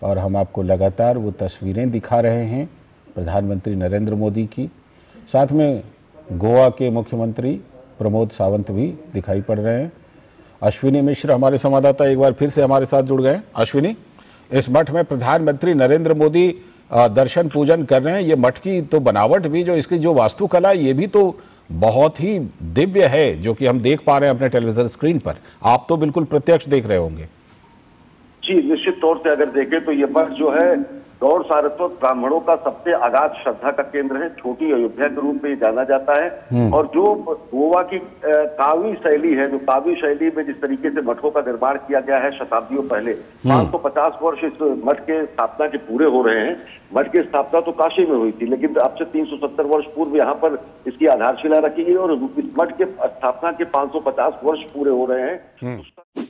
और हम आपको लगातार वो तस्वीरें दिखा रहे हैं प्रधानमंत्री नरेंद्र मोदी की। साथ में गोवा के मुख्यमंत्री प्रमोद सावंत भी दिखाई पड़ रहे हैं। अश्विनी मिश्र हमारे संवाददाता एक बार फिर से हमारे साथ जुड़ गए। अश्विनी, इस मठ में प्रधानमंत्री नरेंद्र मोदी दर्शन पूजन कर रहे हैं। ये मठ की तो बनावट भी, जो इसकी जो वास्तुकला, ये भी तो बहुत ही दिव्य है, जो कि हम देख पा रहे हैं अपने टेलीविजन स्क्रीन पर। आप तो बिल्कुल प्रत्यक्ष देख रहे होंगे। जी, निश्चित तौर से अगर देखें तो ये मठ जो है गौड़ सारस्वत ब्राह्मणों का सबसे अगाध श्रद्धा का केंद्र है। छोटी अयोध्या के रूप में ये जाना जाता है। और जो गोवा की कावी शैली है, जो कावी शैली में जिस तरीके से मठों का निर्माण किया गया है शताब्दियों पहले, 550 वर्ष इस मठ के स्थापना के पूरे हो रहे हैं। मठ की स्थापना तो काशी में हुई थी, लेकिन अब से 370 वर्ष पूर्व यहाँ पर इसकी आधारशिला रखी गई और इस मठ के स्थापना के 550 वर्ष पूरे हो रहे हैं।